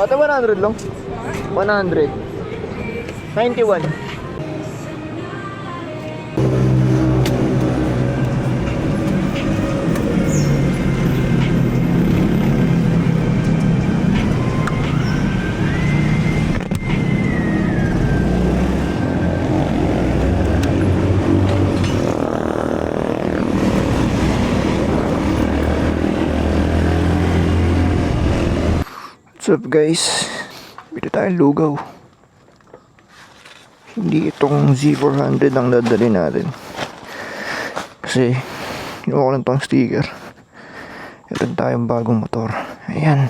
Ate, 100 lang. 100. 91. What's up guys? Bili tayong lugaw. Hindi itong Z400 ang dadali natin. Kasi kinuha ko lang tong sticker. Meron tayong bagong motor. Ayan.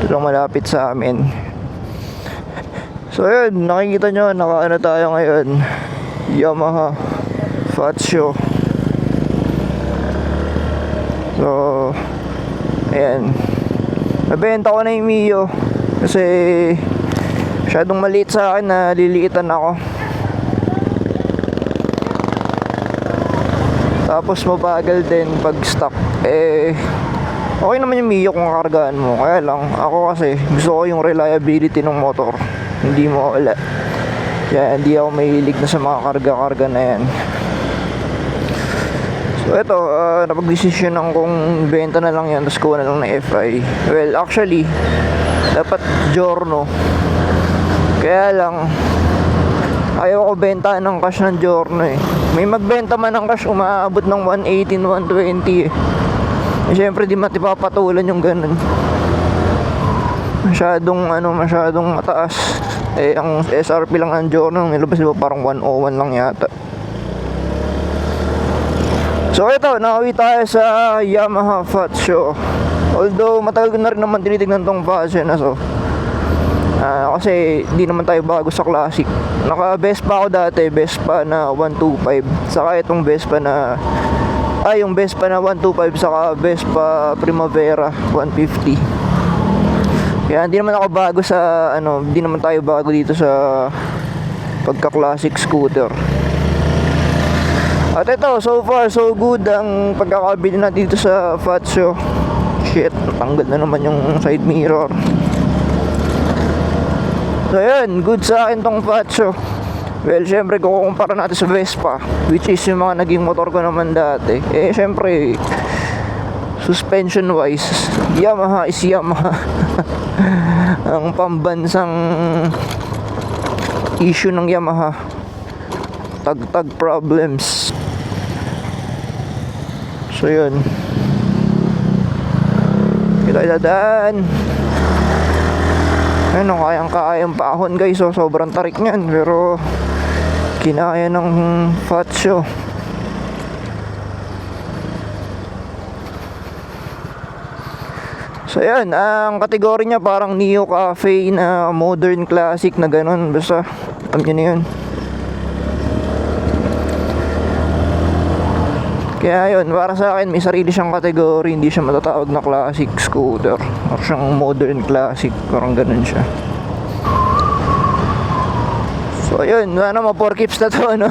Lang malapit sa amin. So yun, nakikita nyo, nakaano tayo ngayon, Yamaha Fatso. So ayan, nabenta ko na yung Mio kasi masyadong maliit sa akin, na liliitan ako. Tapos mabagal din pag stock. Okay naman yung Mio kung kakargaan mo. Kaya lang, ako kasi gusto ko yung reliability ng motor. Hindi mo wala. Kaya hindi ako mahilig na sa mga karga-karga na yan. So ito, napag-desisyon lang kung benta na lang yan, tapos kuha na lang na FI. Well, actually dapat Giorno. Kaya lang ayaw ko benta ng cash ng Giorno eh. May magbenta man ng cash, umaabot ng 118, 120 eh. Siyempre di matipapatulan yung ganun. Masyadong mataas. Ang SRP lang ang Giorno nilabas, diba, parang 101 lang yata. So ito, nakawit tayo sa Yamaha Fatso. Although matagal ko na rin naman tinitignan tong Fatso na to. Kasi di naman tayo bago sa classic. Naka Vespa ako dati, Vespa na 125. Saka itong Vespa na yung Vespa na 125, saka Vespa Primavera 150. Kaya hindi naman ako bago sa hindi naman tayo bago dito sa pagka-classic scooter. At ito, so far so good ang pagkakabili na dito sa Fatso. Shit, natanggal na naman yung side mirror. So yun, good sa akin tong Fatso. Well, syempre kung kukumpara natin sa Vespa, which is yung mga naging motor ko naman dati, syempre suspension wise, Yamaha is Yamaha. Ang pambansang issue ng Yamaha, tag problems. So yun, kita dadaan. Kayang paahon guys, so sobrang tarik niyan, pero kinaya ng Fatso. So yan, ang kategory niya parang Neo Cafe na modern classic na ganun. Basta alam nyo na yun. Kaya yun, para sa akin may sarili siyang kategory. Hindi siya matatawag na classic scooter, or siyang modern classic, parang ganun siya. So ayun, sana ma-4 keeps na to, no?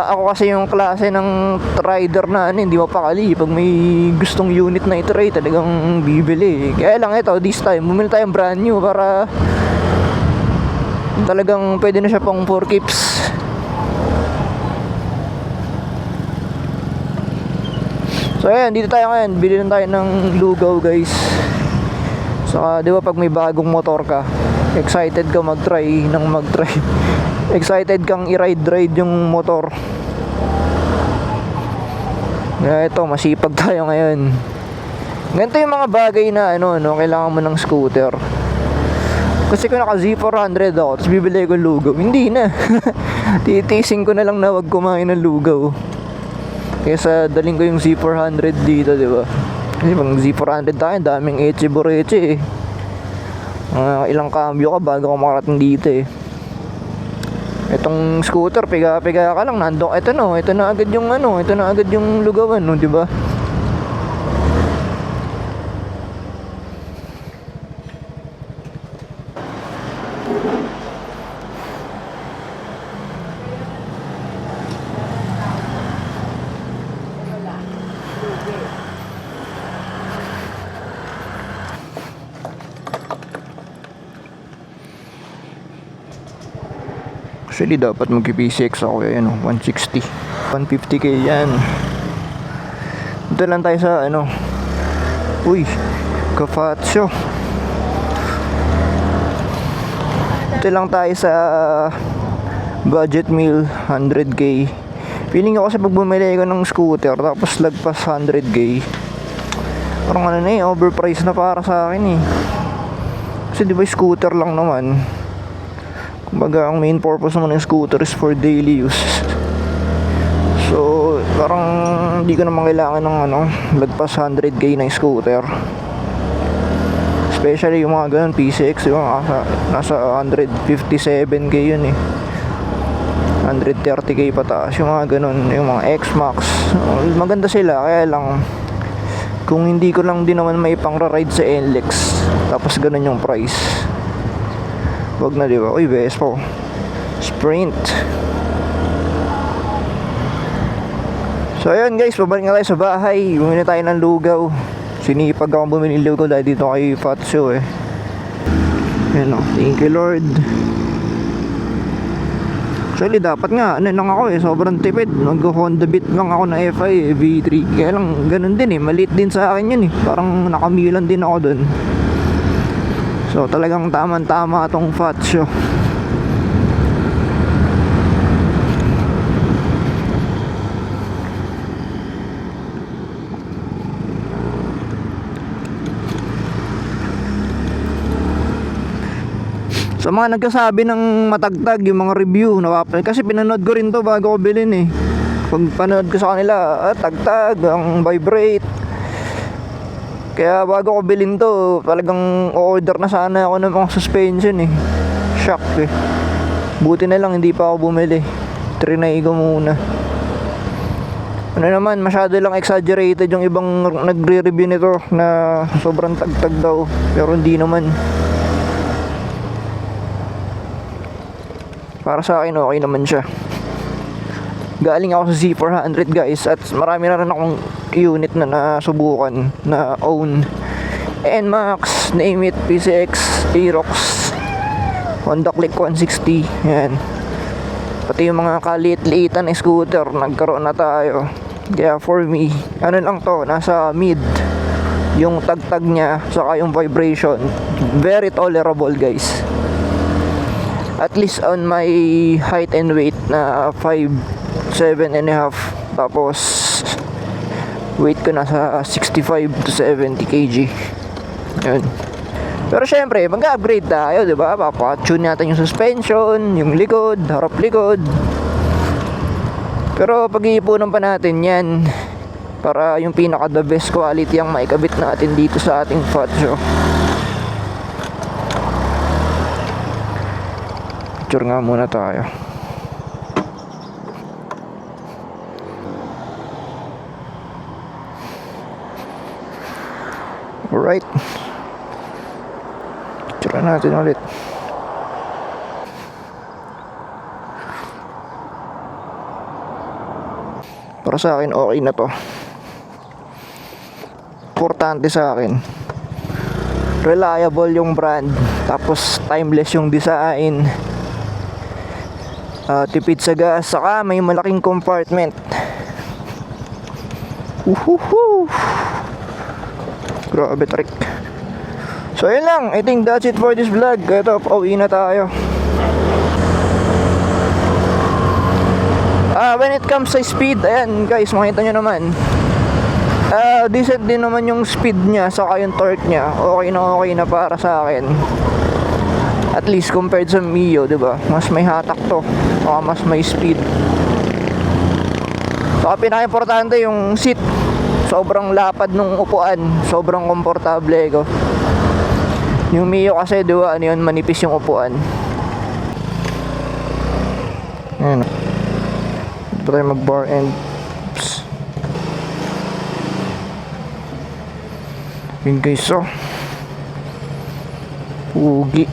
Ako kasi yung klase ng rider na hindi mapakali. Pag may gustong unit na i-try, talagang bibili. Kaya lang ito, this time bumili tayong brand new para talagang pwede na siya pang 4 keeps. So ayan, dito tayo ngayon, bili lang tayo ng lugaw guys. Saka di ba pag may bagong motor ka, excited ka mag-try. Excited kang i-ride yung motor. Kaya ito, masipag tayo ngayon. Ganito yung mga bagay na kailangan mo ng scooter. Kasi kung naka Z400 ako, tapos bibili ko lugaw, hindi na. Titising ko na lang na wag kumain ng lugaw. Kaya daling ko yung Z400 dito, di ba? Kasi pag Z400 tayo, daming eche-boreche eh. Ilang cambio ka bago ka makarating dito eh. Itong scooter, piga-piga ka lang, nandun, ito na agad yung lugawan, no, di ba? Actually, dapat mag-PCX ako. Ayan o, 160. 150k yan. Dito lang tayo sa ano. Uy, Ka-Fazio. Dito lang tayo sa budget meal, 100k. Feeling ko kasi pag bumili ko ng scooter tapos lagpas 100k, parang ano na eh, overpriced na para sa akin eh. Kasi di ba scooter lang naman, kumbaga ang main purpose naman ng scooter is for daily use. So parang hindi ko naman kailangan ng ano, lagpas 100k na scooter. Especially yung mga ganun PCX, yung nasa 157k yun eh, 130k pataas yung mga ganun, yung mga X-Max. Maganda sila, kaya lang kung hindi ko lang din naman may pang-ride sa NLEX tapos ganun yung price, wag na, diba? Uy, Vespa Sprint. So ayun guys, pabalik na tayo sa bahay. Bumili tayo ng lugaw. Sinipag ako bumili ng lugaw dahil dito kay Fazio eh. Ayun o, thank you Lord. Actually dapat nga ano lang ako eh, sobrang tipid. Mag Honda Beat lang ako na FI V3. Kaya lang ganun din eh, maliit din sa akin yun eh. Parang nakamilan din ako dun. So talagang tama-tama tong Fazio. Sa mga nagkasabi ng matagtag yung mga review, kasi pinanood ko rin to bago ko bilhin eh. Pag panood ko sa kanila, tagtag, ang vibrate. Kaya bago ko bilhin to, talagang order na sana ako ng mga suspension eh. Shock eh. Buti na lang hindi pa ako bumili. Trinay ko muna. Ano naman, masyado lang exaggerated yung ibang nagre-review nito na sobrang tagtag daw. Pero hindi naman. Para sa akin okay naman siya. Galing ako sa Z400 guys, at marami na rin akong unit na nasubukan na own. NMAX, name it, PCX, Aerox, Honda Click 160, yan. Pati yung mga kaliit-liitan na scooter, nagkaroon na tayo. Kaya for me, ano lang to, nasa mid. Yung tagtag niya, saka yung vibration, very tolerable guys. At least on my height and weight na 5'7 and a half, tapos weight ko nasa 65 to 70 kg. Yun. Pero syempre mag-upgrade tayo, diba? Papatune natin yung suspension, yung likod, harap-likod. Pero pag-iipunan pa natin yan para yung pinaka the best quality ang maikabit natin dito sa ating Fazio. Picture nga muna tayo. Alright, picture natin ulit. Para sa akin okay na to. Importante sa akin, reliable yung brand, tapos timeless yung design. Tipid sa gas, saka may malaking compartment. Uhuhu. Grabe trick. So yun lang, I think that's it for this vlog. Ito, pauwi na tayo. When it comes sa speed, ayan guys, makita nyo naman, decent din naman yung speed nya, saka yung torque nya. Okay na para sa akin. At least compared sa Mio, diba? Mas may hatak to, mas may speed. Saka pinaka-importante yung seat. Sobrang lapad nung upuan, sobrang komportable ko. Yung Mio kasi, diba, ano yun, manipis yung upuan. Ayan. Dito tayo mag-bar end. Yun guys, so pugi.